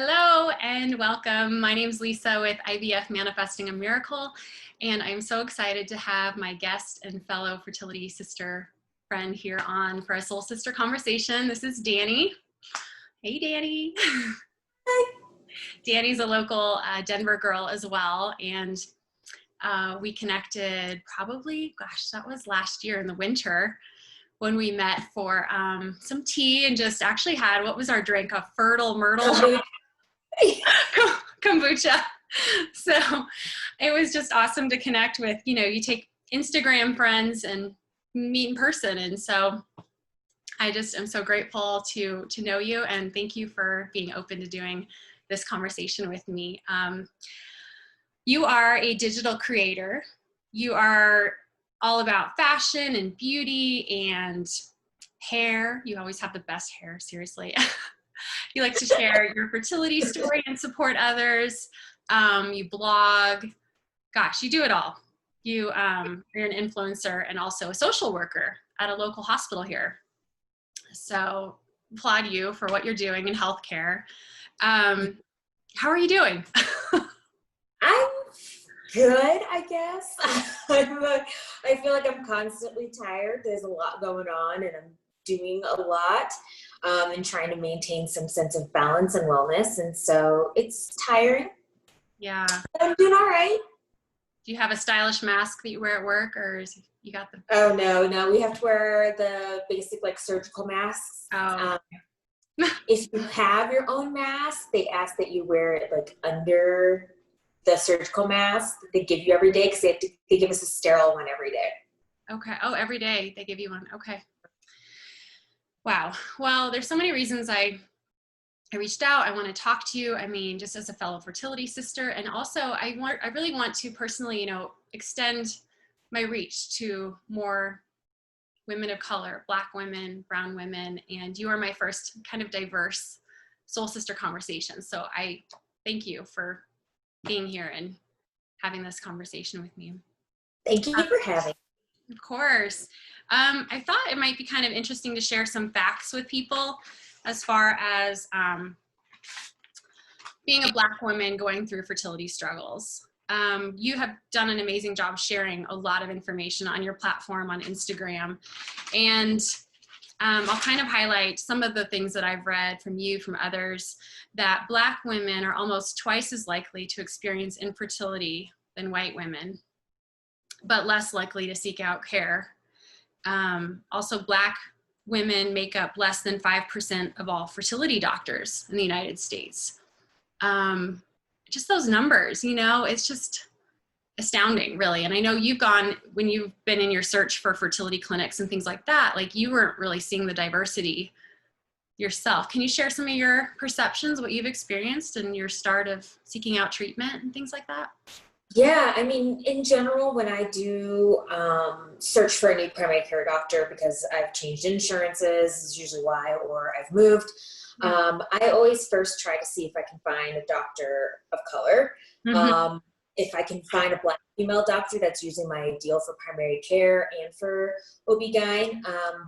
Hello and welcome. My name is Lisa with IVF Manifesting a Miracle, and I'm so excited to have my guest and fellow fertility sister friend here on for a Soul Sister conversation. This is Dani. Hey, Dani. Hi. Dani's a local Denver girl as well, and we connected probably, that was last year in the winter when we met for some tea and just actually had, what was our drink? A fertile myrtle kombucha. So it was just awesome to connect with, you take Instagram friends and meet in person. And so I just am so grateful to know you, and thank you for being open to doing this conversation with me. You are a digital creator. You are all about fashion and beauty and hair. You always have the best hair, seriously. You like to share your fertility story and support others. You blog. Gosh, you do it all. You're an influencer and also a social worker at a local hospital here. So applaud you for what you're doing in healthcare. How are you doing? I'm good, I guess. I feel like I'm constantly tired. There's a lot going on and I'm doing a lot and trying to maintain some sense of balance and wellness. And so it's tiring. Yeah. But I'm doing all right. Do you have a stylish mask that you wear at work, or you got the... Oh, no. We have to wear the basic surgical masks. Oh. If you have your own mask, they ask that you wear it under the surgical mask that they give you every day, because they give us a sterile one every day. Okay. Oh, every day they give you one. Okay. Wow. Well, there's so many reasons I reached out. I want to talk to you. I mean, just as a fellow fertility sister, and also I really want to personally, extend my reach to more women of color, Black women, brown women, and you are my first kind of diverse soul sister conversation. So I thank you for being here and having this conversation with me. Thank you for having me. Of course. I thought it might be kind of interesting to share some facts with people as far as being a Black woman going through fertility struggles. You have done an amazing job sharing a lot of information on your platform on Instagram. And I'll kind of highlight some of the things that I've read from you, from others, that Black women are almost twice as likely to experience infertility than white women, but less likely to seek out care. Also, Black women make up less than 5% of all fertility doctors in the United States. Just those numbers, it's just astounding, really. And I know when you've been in your search for fertility clinics and things like that, you weren't really seeing the diversity yourself. Can you share some of your perceptions, what you've experienced and your start of seeking out treatment and things like that? Yeah, I mean, in general, when I do search for a new primary care doctor, because I've changed insurances, is usually why, or I've moved, I always first try to see if I can find a doctor of color. Mm-hmm. If I can find a Black female doctor, that's usually my ideal for primary care and for OB-GYN.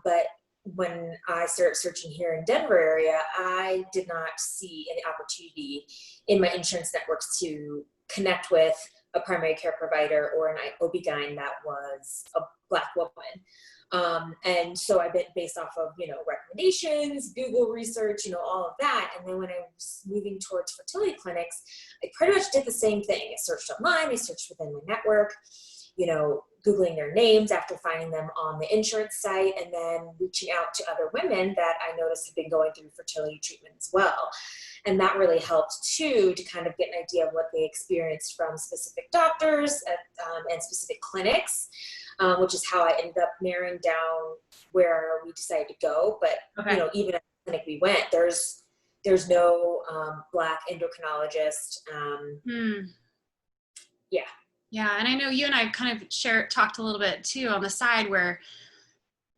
But when I started searching here in Denver area, I did not see any opportunity in my insurance networks to connect with a primary care provider or an OB-GYN that was a Black woman. And so I been based off of, recommendations, Google research, all of that. And then when I was moving towards fertility clinics, I pretty much did the same thing. I searched online, I searched within my network, Googling their names after finding them on the insurance site, and then reaching out to other women that I noticed had been going through fertility treatment as well. And that really helped too, to kind of get an idea of what they experienced from specific doctors and specific clinics, which is how I ended up narrowing down where we decided to go. But, okay. Even at the clinic we went, there's no Black endocrinologist. Yeah. Yeah, and I know you and I kind of talked a little bit too on the side, where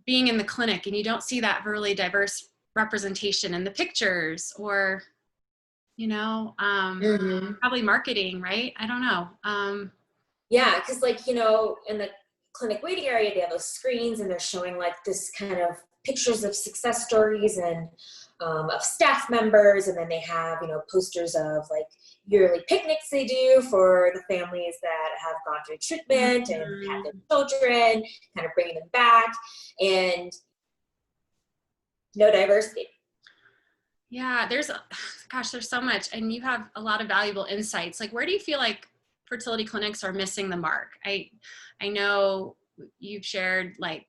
being in the clinic and you don't see that really diverse representation in the pictures, or probably marketing, right? I don't know. Yeah, because in the clinic waiting area, they have those screens and they're showing this kind of pictures of success stories and of staff members, and then they have, posters of like yearly picnics they do for the families that have gone through treatment and had their children, kind of bringing them back, and no diversity. Yeah, there's so much, and you have a lot of valuable insights. Like, where do you feel like fertility clinics are missing the mark? I know you've shared like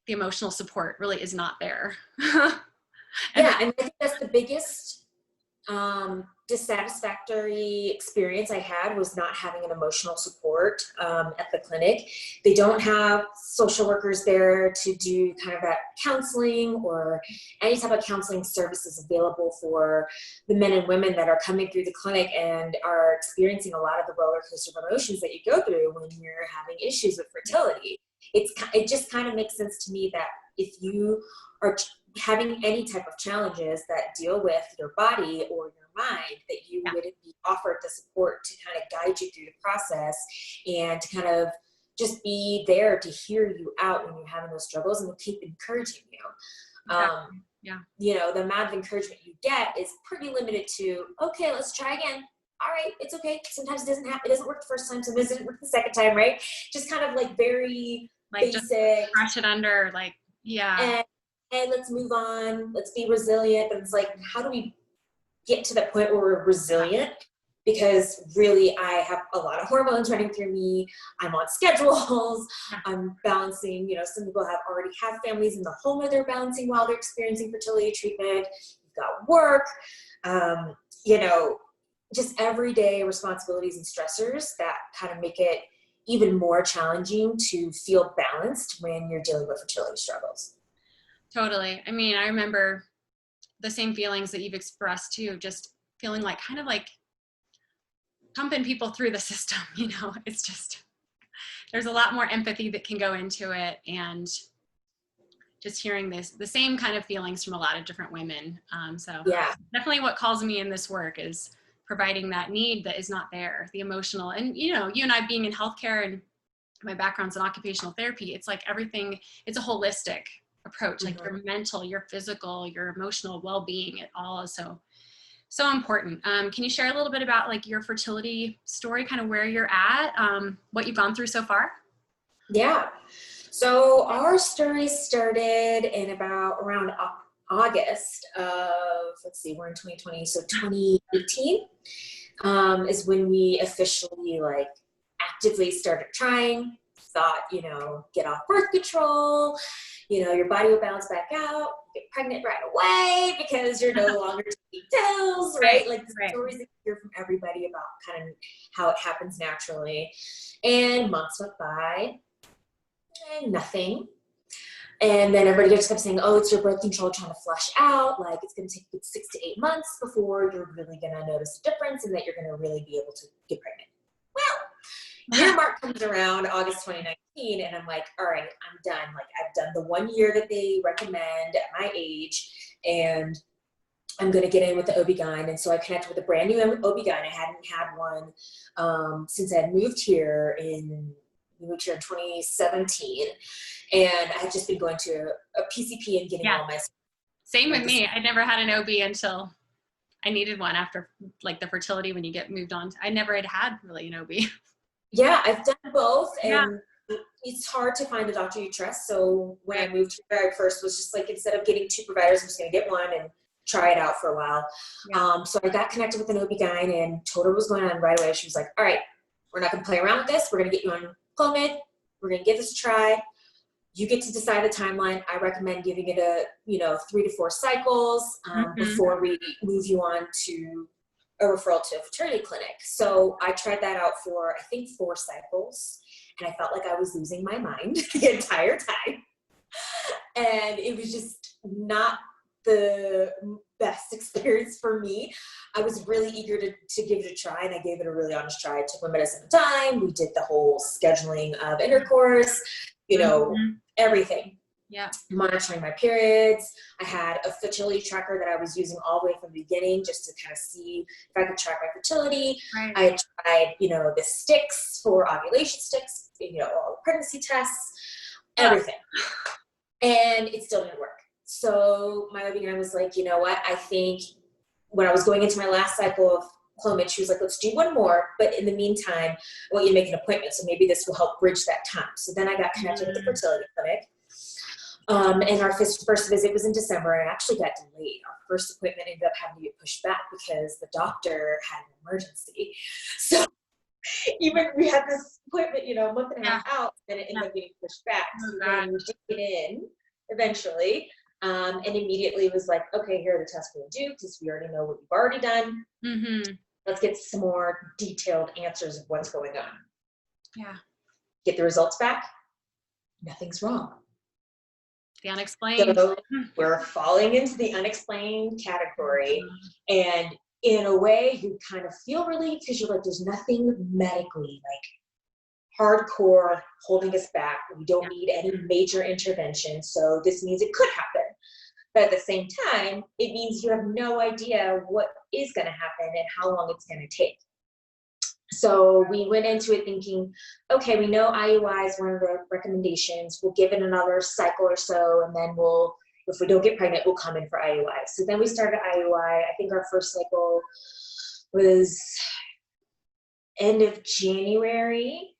the emotional support really is not there. Yeah, and I think that's the biggest dissatisfactory experience I had, was not having an emotional support at the clinic. They don't have social workers there to do kind of that counseling or any type of counseling services available for the men and women that are coming through the clinic and are experiencing a lot of the roller coaster of emotions that you go through when you're having issues with fertility. It just kind of makes sense to me that if you are having any type of challenges that deal with your body or your mind, that you would be offered the support to kind of guide you through the process and to kind of just be there to hear you out when you're having those struggles and will keep encouraging you. The amount of encouragement you get is pretty limited to, okay, let's try again. All right, it's okay. Sometimes it doesn't happen. It doesn't work the first time. Sometimes it doesn't work the second time, right? Just kind of like very basic. Just brush it under, like, yeah. And let's move on. Let's be resilient. But it's like, how do we get to that point where we're resilient? Because really, I have a lot of hormones running through me. I'm on schedules. I'm balancing, some people already have families in the home that they're balancing while they're experiencing fertility treatment. You've got work, just everyday responsibilities and stressors that kind of make it even more challenging to feel balanced when you're dealing with fertility struggles. Totally. I mean, I remember the same feelings that you've expressed too, just feeling like kind of like pumping people through the system, it's just, there's a lot more empathy that can go into it, and just hearing the same kind of feelings from a lot of different women. Definitely what calls me in this work is providing that need that is not there, the emotional, and you and I being in healthcare and my background's in occupational therapy, it's like everything, it's a holistic approach, like your mental, your physical, your emotional well-being, it all is so important. Can you share a little bit about like your fertility story, kind of where you're at, what you've gone through so far? Yeah. So our story started in around August of, we're in 2020, so 2018 is when we officially actively started trying. Thought, get off birth control, your body will bounce back out, get pregnant right away because you're no longer taking pills, right? Like the stories that you hear from everybody about kind of how it happens naturally. And months went by and nothing. And then everybody just kept saying, oh, it's your birth control trying to flush out. Like it's going to take 6 to 8 months before you're really going to notice a difference and that you're going to really be able to get pregnant. Well, year mark comes around August 2019 and I'm like, all right, I'm done. Like I've done the 1 year that they recommend at my age and I'm going to get in with the OB-GYN. And so I connected with a brand new OB-GYN. I hadn't had one since I had moved here in 2017. And I had just been going to a PCP and getting all my. Same with me. I never had an OB until I needed one after like the fertility when you get moved on. I never had really an OB. Yeah, I've done both. And it's hard to find a doctor you trust. So when I moved here, I first was just like, instead of getting 2 providers, I'm just going to get one and try it out for a while. So I got connected with an OB-GYN and told her what was going on right away. She was like, all right, we're not going to play around with this. We're going to get you on Clomid. We're going to give this a try. You get to decide the timeline. I recommend giving it 3 to 4 cycles before we move you on to a referral to a fertility clinic. So I tried that out for, I think, 4 cycles. And I felt like I was losing my mind the entire time. And it was just not the best experience for me. I was really eager to give it a try, and I gave it a really honest try. I took my medicine at a time. We did the whole scheduling of intercourse, everything. Yeah. Monitoring my periods. I had a fertility tracker that I was using all the way from the beginning just to kind of see if I could track my fertility. Right. I tried, the sticks for ovulation sticks, all the pregnancy tests, everything. And it still didn't work. So my OB-GYN was like, you know what, I think when I was going into my last cycle of Clomid, she was like, let's do one more, but in the meantime, I want you to make an appointment, so maybe this will help bridge that time. So then I got connected with the fertility clinic. And our first visit was in December, and it actually got delayed. Our first appointment ended up having to get pushed back because the doctor had an emergency. So even we had this appointment, a month and a half out, and it ended up getting pushed back. So then we did get in eventually, and immediately was like, okay, here are the tests we're gonna do, because we already know what you've already done. Let's get some more detailed answers of what's going on. Yeah. Get the results back. Nothing's wrong. The unexplained. So we're falling into the unexplained category. And in a way, you kind of feel relieved because you're like, there's nothing medically like hardcore holding us back. We don't need any major intervention. So this means it could happen. But at the same time, it means you have no idea what is going to happen and how long it's going to take. So we went into it thinking, okay, we know IUI is one of the recommendations. We'll give it another cycle or so, and then if we don't get pregnant, we'll come in for IUI. So then we started IUI. I think our first cycle was end of January,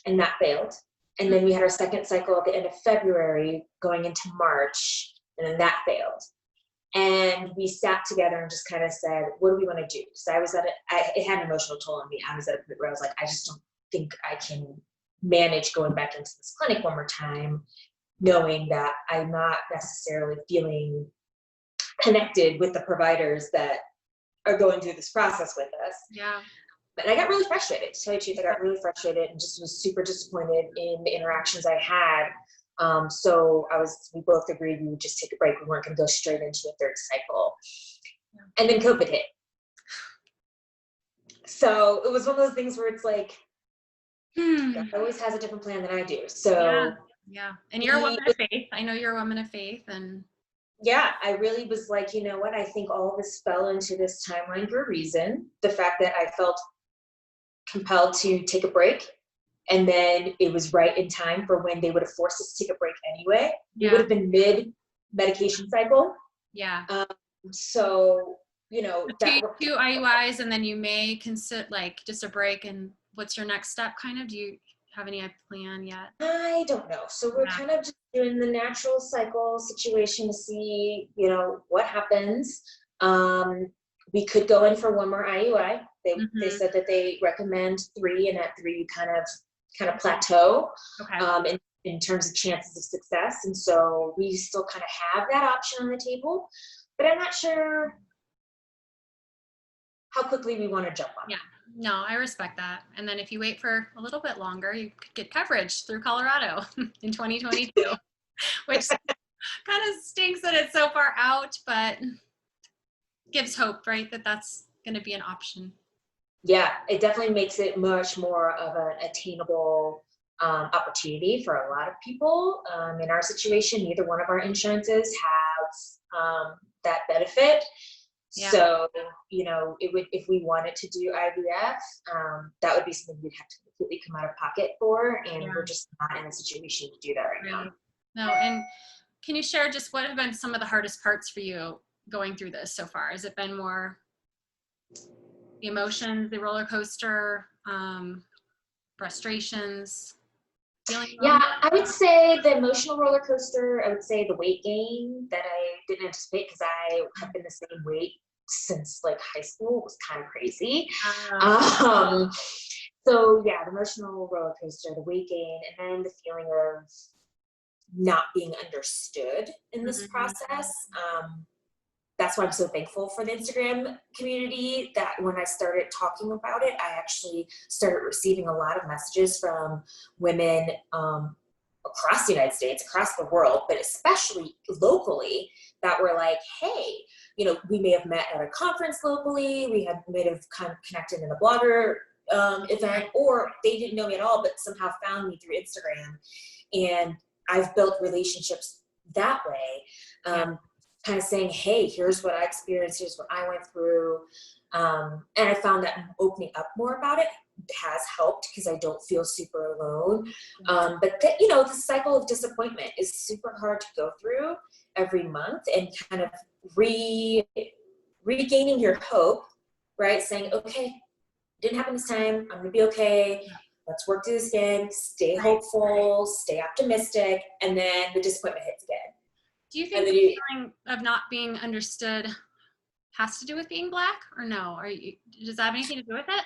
and that failed. And then we had our second cycle at the end of February going into March, and then that failed. And we sat together and just kind of said, what do we want to do? So it had an emotional toll on me. I was at a point where I was like, I just don't think I can manage going back into this clinic one more time, knowing that I'm not necessarily feeling connected with the providers that are going through this process with us. Yeah. But I got really frustrated. To tell you the truth, I got really frustrated and just was super disappointed in the interactions I had. So we both agreed we would just take a break. We weren't going to go straight into a third cycle. And then COVID hit. So it was one of those things where it's like, God always has a different plan than I do. So yeah. And you're a woman of faith. I know you're a woman of faith. And yeah, I really was like, you know what? I think all of this fell into this timeline for a reason. The fact that I felt compelled to take a break. And then it was right in time for when they would have forced us to take a break anyway. It would have been mid-medication cycle. Yeah. So, two IUIs, and then you may consider like just a break. And what's your next step kind of? Do you have any plan yet? I don't know. So we're kind of just doing the natural cycle situation to see, what happens. We could go in for one more IUI. They said that they recommend 3, and at 3 you kind of plateau in terms of chances of success. And so we still kind of have that option on the table, but I'm not sure how quickly we want to jump on. Yeah, no, I respect that. And then if you wait for a little bit longer, you could get coverage through Colorado in 2022, which kind of stinks that it's so far out, but gives hope, right? That's going to be an option. Yeah, it definitely makes it much more of an attainable opportunity for a lot of people. In our situation, neither one of our insurances have that benefit. Yeah. So, if we wanted to do IVF, that would be something we'd have to completely come out of pocket for, and we're just not in a situation to do that right now. No, and can you share just what have been some of the hardest parts for you going through this so far? Has it been more the emotions, the roller coaster, frustrations, feeling? Yeah, I would say the emotional roller coaster. I would say the weight gain that I didn't anticipate, because I have been the same weight since like high school. It was kind of crazy. So yeah, the emotional roller coaster, the weight gain, and then the feeling of not being understood in this process. That's why I'm so thankful for the Instagram community, that when I started talking about it, I actually started receiving a lot of messages from women across the United States, across the world, but especially locally, that were like, hey, we may have met at a conference locally, may have connected in a blogger event, or they didn't know me at all, but somehow found me through Instagram. And I've built relationships that way. Kind of saying, hey, here's what I experienced, here's what I went through. And I found that opening up more about it has helped because I don't feel super alone. But the cycle of disappointment is super hard to go through every month, and kind of regaining your hope, right? Saying, okay, didn't happen this time. I'm gonna be okay. Let's work through this again. Stay hopeful, stay optimistic, and then the disappointment hits again. Do you think the feeling of not being understood has to do with being Black, or no? Does that have anything to do with it?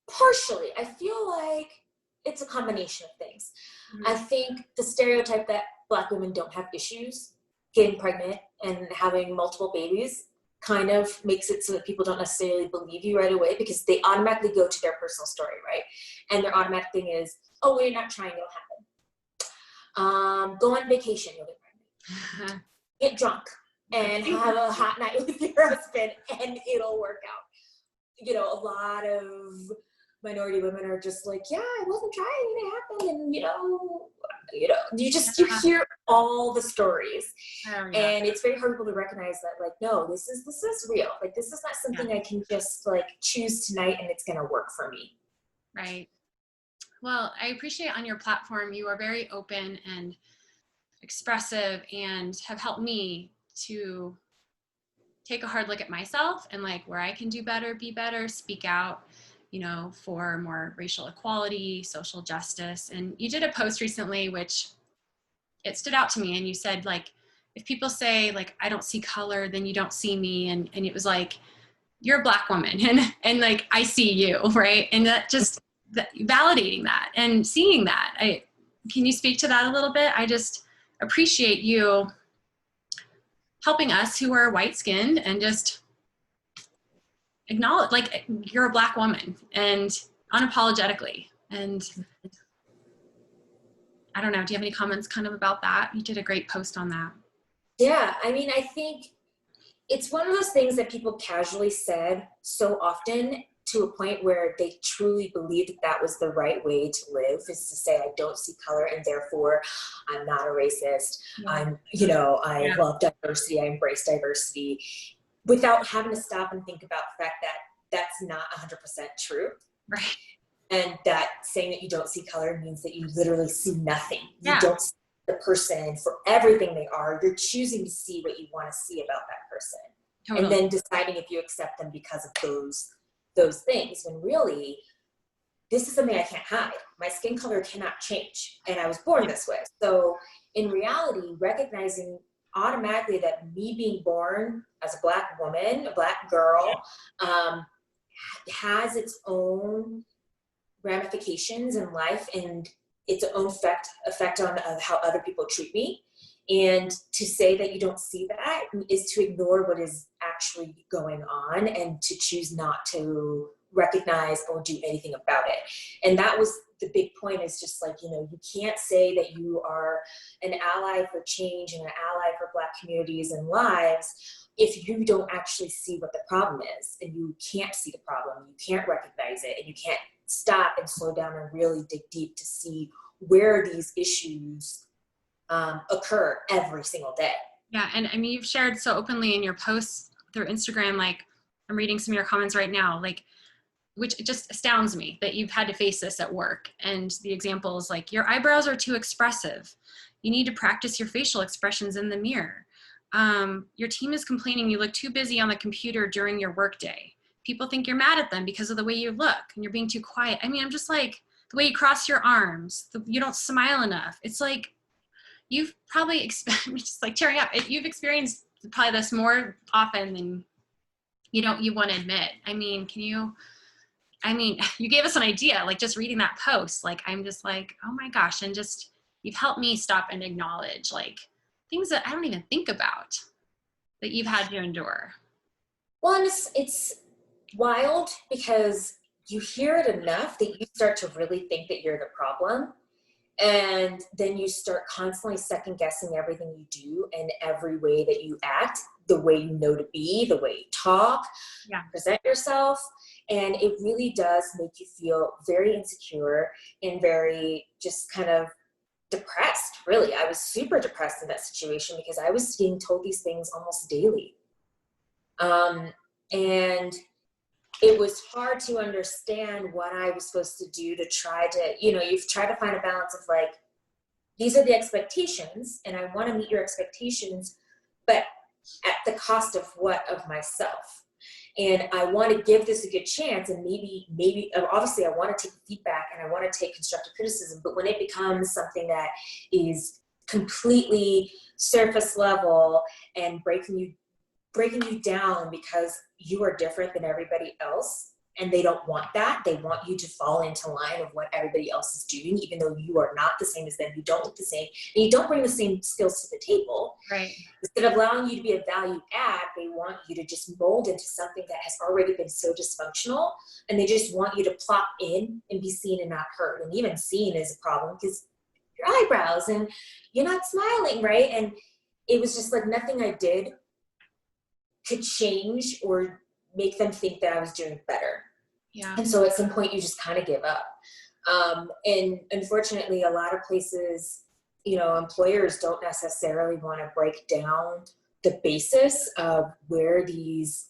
Partially. I feel like it's a combination of things. I think the stereotype that Black women don't have issues getting pregnant and having multiple babies kind of makes it so that people don't necessarily believe you right away, because they automatically go to their personal story, right? And their automatic thing is, oh, well, you're not trying, it'll happen. Go on vacation, you'll get pregnant. Get drunk and have a hot night with your husband and it'll work out. A lot of minority women are just like, yeah, I wasn't trying, it happened. And you hear all the stories. And it's very hard to recognize that, like, no, this is real. Like, this is not something I can just like choose tonight and it's going to work for me. Right. Well, I appreciate on your platform, you are very open and expressive and have helped me to take a hard look at myself and like where I can do better, be better, speak out, for more racial equality, social justice. And you did a post recently, which it stood out to me. And you said, like, if people say like, I don't see color, then you don't see me. And it was like, you're a Black woman and like, I see you, right? And that just validating that and seeing that. Can you speak to that a little bit? I just appreciate you helping us who are white skinned and just acknowledge, like, you're a Black woman and unapologetically. And I don't know, do you have any comments kind of about that? You did a great post on that. Yeah, I mean, I think it's one of those things that people casually said so often, to a point where they truly believed that was the right way to live, is to say, I don't see color and therefore I'm not a racist. I love diversity, I embrace diversity, without having to stop and think about the fact that that's not 100% true. Right. And that saying that you don't see color means that you literally see nothing. You don't see the person for everything they are. You're choosing to see what you want to see about that person. Totally. And then deciding if you accept them because of those things, when really this is something I can't hide. My skin color cannot change, and I was born this way. So in reality, recognizing automatically that me being born as a Black woman, a Black girl, has its own ramifications in life and its own effect on how other people treat me. And to say that you don't see that is to ignore what is actually going on and to choose not to recognize or do anything about it. And that was the big point, is just like, you can't say that you are an ally for change and an ally for Black communities and lives if you don't actually see what the problem is, and you can't see the problem, you can't recognize it, and you can't stop and slow down and really dig deep to see where these issues occur every single day. Yeah, and I mean, you've shared so openly in your posts through Instagram, like I'm reading some of your comments right now, like, which just astounds me that you've had to face this at work. And the examples, like, your eyebrows are too expressive. You need to practice your facial expressions in the mirror. Your team is complaining you look too busy on the computer during your workday. People think you're mad at them because of the way you look and you're being too quiet. I mean, I'm just like, the way you cross your arms, you don't smile enough. It's like, you've probably just like tearing up. You've experienced probably this more often than you want to admit. I mean, you gave us an idea, like just reading that post, like, I'm just like, oh my gosh. And just, you've helped me stop and acknowledge like things that I don't even think about that you've had to endure. Well, and it's wild because you hear it enough that you start to really think that you're the problem. And then you start constantly second guessing everything you do and every way that you act, the way you know to be, the way you talk, present yourself. And it really does make you feel very insecure and very just kind of depressed, really. I was super depressed in that situation because I was being told these things almost daily. And it was hard to understand what I was supposed to do to try to, you've tried to find a balance of like, these are the expectations and I want to meet your expectations, but at the cost of what? Of myself. And I want to give this a good chance, and maybe obviously I want to take feedback and I want to take constructive criticism, but when it becomes something that is completely surface level and breaking you down because you are different than everybody else, and they don't want that. They want you to fall into line of what everybody else is doing, even though you are not the same as them, you don't look the same, and you don't bring the same skills to the table. Right. Instead of allowing you to be a value add, they want you to just mold into something that has already been so dysfunctional, and they just want you to plop in and be seen and not heard. And even seen is a problem because your eyebrows and you're not smiling, right? And it was just like nothing I did could change or make them think that I was doing better. Yeah. And so at some point you just kind of give up. And unfortunately, a lot of places, employers don't necessarily want to break down the basis of where these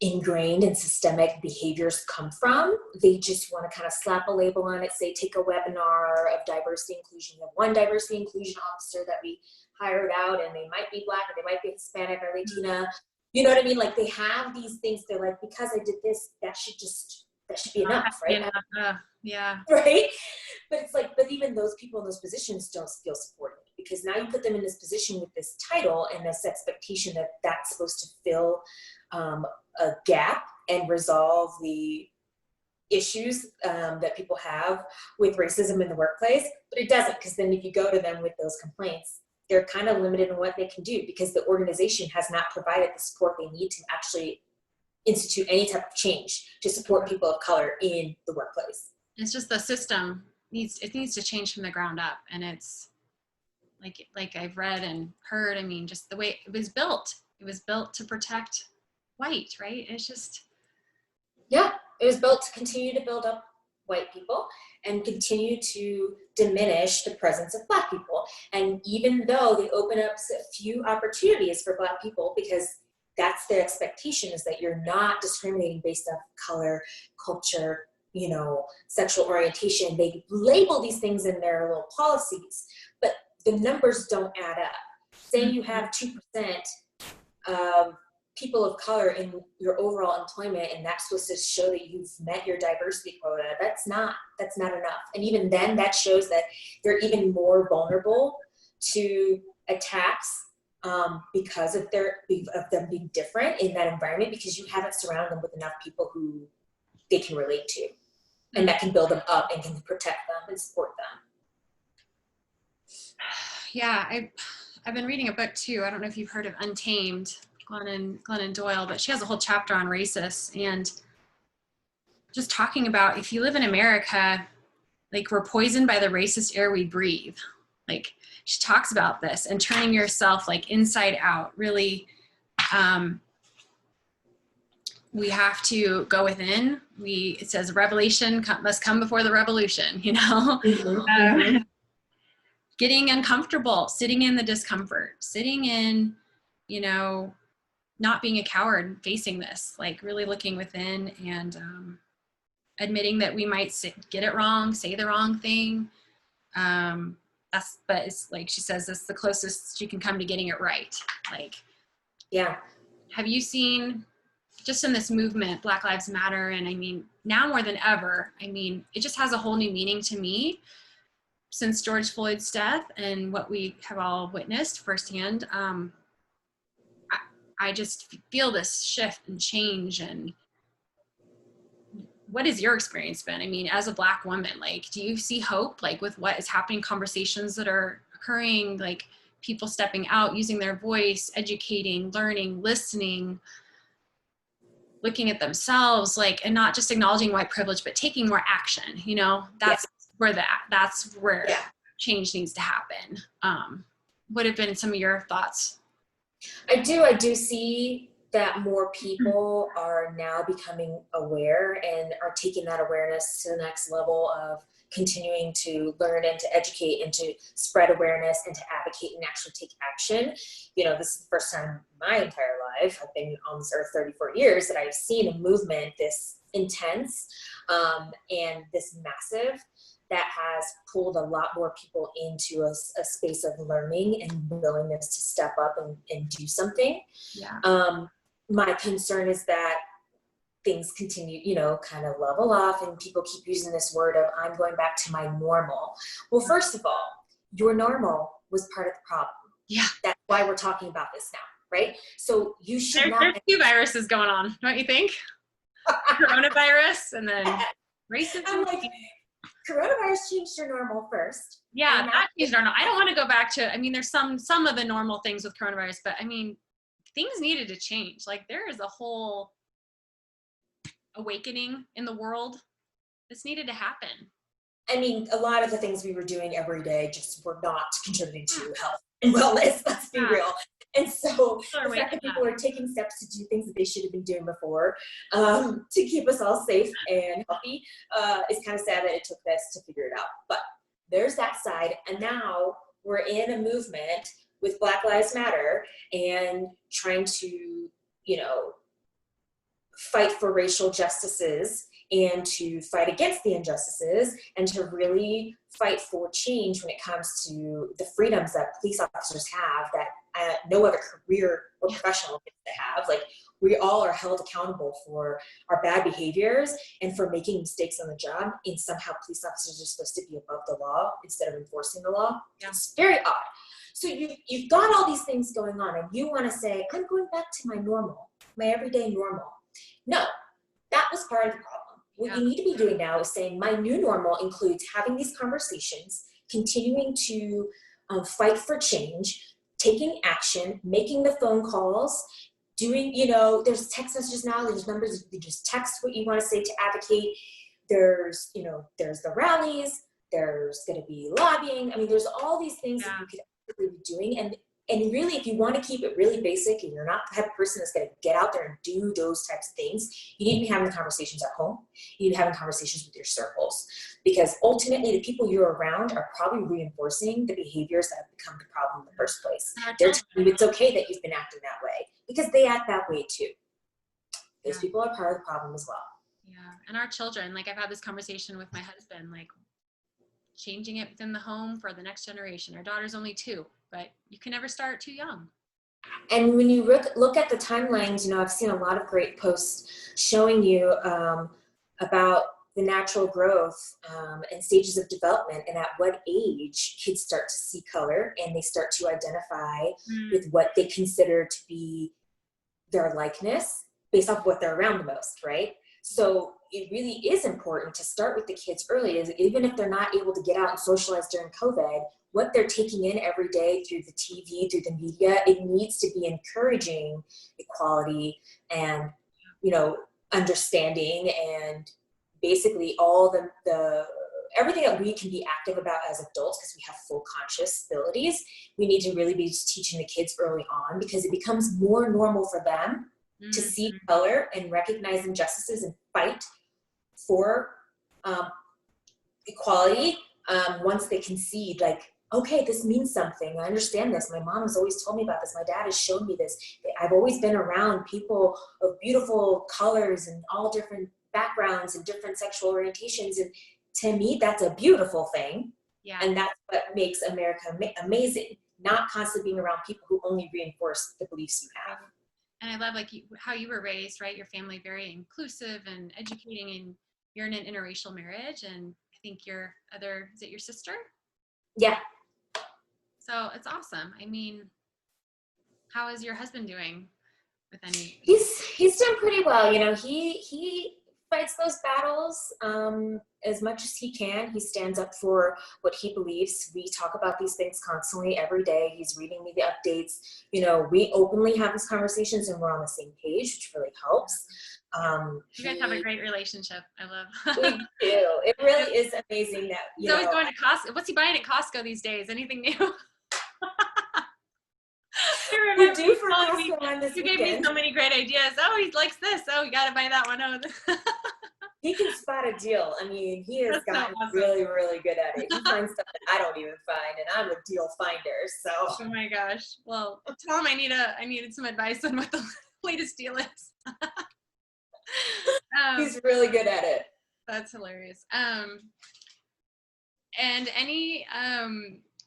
ingrained and systemic behaviors come from. They just want to kind of slap a label on it, say, take a webinar of diversity inclusion. We have one diversity inclusion officer that we hired out, and they might be Black or they might be Hispanic or Latina. You know what I mean? Like they have these things. They're like, because I did this, that should be enough, right? Yeah. Right. But it's like, but even those people in those positions don't feel supported, because now you put them in this position with this title and this expectation that that's supposed to fill a gap and resolve the issues that people have with racism in the workplace. But it doesn't, because then if you go to them with those complaints, they're kind of limited in what they can do because the organization has not provided the support they need to actually institute any type of change to support people of color in the workplace. It's just the system needs to change from the ground up. And it's like I've read and heard, I mean, just the way it was built to protect white, right? It's just. Yeah, it was built to continue to build up white people and continue to diminish the presence of Black people. And even though they open up a few opportunities for Black people, because that's their expectation, is that you're not discriminating based off color, culture, sexual orientation. They label these things in their little policies, but the numbers don't add up. Saying you have 2% of people of color in your overall employment, and that's supposed to show that you've met your diversity quota. That's not enough. And even then, that shows that they're even more vulnerable to attacks because of them being different in that environment, because you haven't surrounded them with enough people who they can relate to and that can build them up and can protect them and support them. Yeah, I've been reading a book too. I don't know if you've heard of Untamed, Glennon Doyle, but she has a whole chapter on racists and just talking about, if you live in America, like we're poisoned by the racist air we breathe. Like she talks about this and turning yourself like inside out, really. We have to go within. It says revelation must come before the revolution, Getting uncomfortable, sitting in the discomfort, sitting in, not being a coward, facing this, like really looking within and admitting that we might get it wrong, say the wrong thing. But it's like she says, that's the closest you can come to getting it right. Like, yeah. Have you seen, just in this movement, Black Lives Matter, and I mean, now more than ever, I mean, it just has a whole new meaning to me since George Floyd's death and what we have all witnessed firsthand. I just feel this shift and change. And what has your experience been? I mean, as a Black woman, like, do you see hope, like with what is happening, conversations that are occurring, like people stepping out, using their voice, educating, learning, listening, looking at themselves, like, and not just acknowledging white privilege, but taking more action, that's where change needs to happen. What have been some of your thoughts? I do see that more people are now becoming aware and are taking that awareness to the next level of continuing to learn and to educate and to spread awareness and to advocate and actually take action. This is the first time in my entire I've been on this earth 34 years, that I've seen a movement this intense and this massive that has pulled a lot more people into a space of learning and willingness to step up and do something. Yeah. My concern is that things continue, you know, kind of level off, and people keep using this word of, I'm going back to my normal. Well, first of all, your normal was part of the problem. Yeah. That's why we're talking about this now, right? So you should There's two viruses going on, don't you think? Coronavirus and then racism. I'm like, coronavirus changed your normal first. Yeah, that changed our normal. I don't want to go back to, I mean, there's some of the normal things with coronavirus, but I mean, things needed to change. Like, there is a whole awakening in the world. This needed to happen. I mean, a lot of the things we were doing every day just were not contributing to health and wellness, let's be real. And so the fact that people are taking steps to do things that they should have been doing before to keep us all safe and healthy is kind of sad that it took this to figure it out. But there's that side. And now we're in a movement with Black Lives Matter and trying to, you know, fight for racial justices and to fight against the injustices and to really fight for change when it comes to the freedoms that police officers have that no other career or professional gets to have. Like, we all are held accountable for our bad behaviors and for making mistakes on the job, and somehow police officers are supposed to be above the law instead of enforcing the law. Yeah. It's very odd. So you've got all these things going on, and you want to say, I'm going back to my normal, my everyday normal. No, that was part of the problem. What you need to be doing now is saying, my new normal includes having these conversations, continuing to fight for change, taking action, making the phone calls, doing, you know, there's text messages now, there's numbers, you just text what you want to say to advocate. There's, you know, there's the rallies, there's going to be lobbying. I mean, there's all these things that you could actually be doing. And really, if you want to keep it really basic and you're not the type of person that's going to get out there and do those types of things, you need to be having the conversations at home. You need to be having conversations with your circles, because ultimately the people you're around are probably reinforcing the behaviors that have become the problem in the first place. They're telling you it's okay that you've been acting that way because they act that way too. Those people are part of the problem as well. Yeah, and our children, like, I've had this conversation with my husband, like, changing it within the home for the next generation. Our daughter's only 2. But you can never start too young. And when you look at the timelines, you know, I've seen a lot of great posts showing you about the natural growth and stages of development, and at what age kids start to see color and they start to identify with what they consider to be their likeness based off what they're around the most, right? So it really is important to start with the kids early, even if they're not able to get out and socialize during COVID. What they're taking in every day through the TV, through the media, it needs to be encouraging equality and, you know, understanding, and basically all the everything that we can be active about as adults, because we have full conscious abilities. We need to really be teaching the kids early on, because it becomes more normal for them to see color and recognize injustices and fight for equality once they can see, like, okay, this means something. I understand this. My mom has always told me about this. My dad has shown me this. I've always been around people of beautiful colors and all different backgrounds and different sexual orientations. And to me, that's a beautiful thing. Yeah. And that's what makes America amazing, not constantly being around people who only reinforce the beliefs you have. And I love, like, how you were raised, right? Your family very inclusive and educating, and you're in an interracial marriage. And I think is it your sister? Yeah. So it's awesome. I mean, how is your husband doing with any? He's doing pretty well. You know, he fights those battles as much as he can. He stands up for what he believes. We talk about these things constantly every day. He's reading me the updates. You know, we openly have these conversations and we're on the same page, which really helps. You guys have a great relationship. I love. We do. It really is amazing that he's always going to Costco. What's he buying at Costco these days? Anything new? We do for Costco this You gave me so many great ideas. Oh, he likes this. Oh, you got to buy that one. Oh. He can spot a deal. I mean, he has gotten really, really good at it. He finds stuff that I don't even find, and I'm a deal finder. So. Oh my gosh. Well, tell him I needed some advice on what way to steal it. He's really good at it. That's hilarious. And any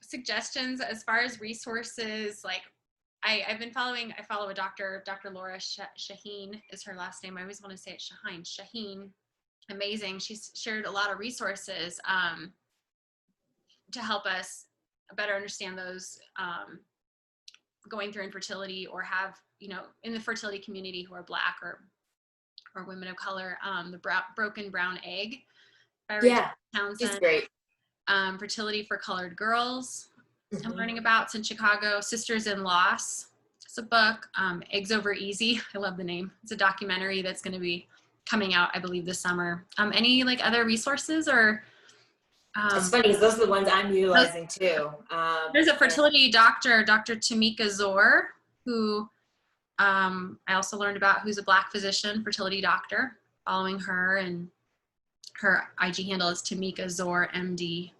suggestions as far as resources? Like I follow a doctor, Dr. Laura Shaheen is her last name. I always want to say it Shaheen. Amazing. She's shared a lot of resources to help us better understand those going through infertility or have, in the fertility community who are Black or women of color, the broken brown egg by Rachel Townsend. She's great. Fertility for Colored Girls, I'm learning about. It's in Chicago. Sisters in Loss. It's a book. Eggs Over Easy. I love the name. It's a documentary that's going to be coming out, I believe, this summer. Any like other resources or? It's funny because those are the ones I'm utilizing too. There's a fertility doctor, Dr. Tamika Zor, who I also learned about, who's a Black physician, fertility doctor, following her, and her IG handle is Tamika Zor MD.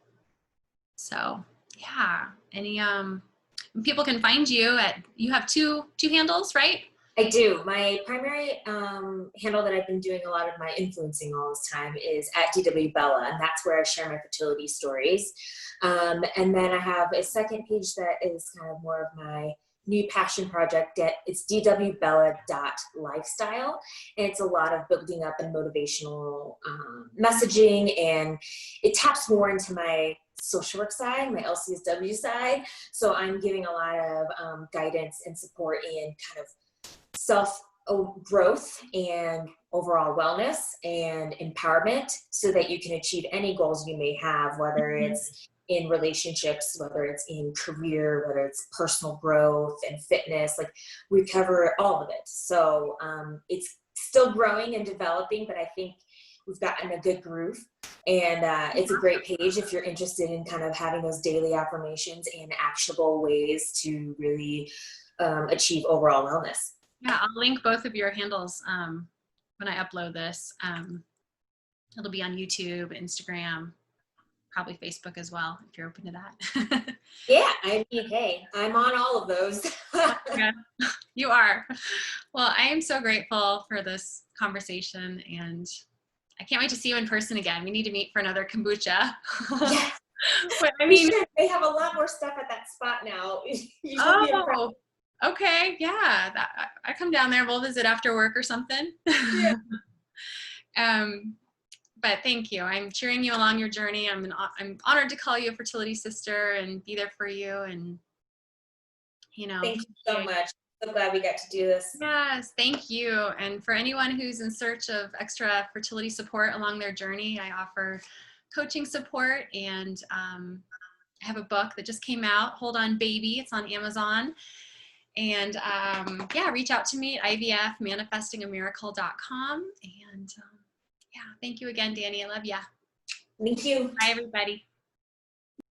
So yeah, any people can find you at, you have two handles, right? I do. My primary handle that I've been doing a lot of my influencing all this time is at DW Bella, and that's where I share my fertility stories. And then I have a second page that is kind of more of my new passion project. It's dwbella.lifestyle, and it's a lot of building up and motivational messaging, and it taps more into my social work side, my LCSW side. So I'm giving a lot of guidance and support in kind of self-growth and overall wellness and empowerment so that you can achieve any goals you may have, whether it's in relationships, whether it's in career, whether it's personal growth and fitness. Like, we cover all of it. So it's still growing and developing, but I think we've gotten a good groove. And it's a great page if you're interested in kind of having those daily affirmations and actionable ways to really achieve overall wellness. Yeah, I'll link both of your handles when I upload this. It'll be on YouTube, Instagram, probably Facebook as well, if you're open to that. Yeah, I mean, hey, I'm on all of those. Yeah, you are. Well, I am so grateful for this conversation, and I can't wait to see you in person again. We need to meet for another kombucha. Yeah. But, I mean, they have a lot more stuff at that spot now. Oh, okay. Yeah. I come down there. We'll visit after work or something. Yeah. But thank you. I'm cheering you along your journey. I'm honored to call you a fertility sister and be there for you. And, thank you so much. So glad we got to do this. Yes, thank you. And for anyone who's in search of extra fertility support along their journey, I offer coaching support, and I have a book that just came out, Hold On Baby. It's on Amazon. And yeah, reach out to me at ivfmanifestingamiracle.com. And yeah, thank you again, Dani. I love ya. Thank you. Bye, everybody.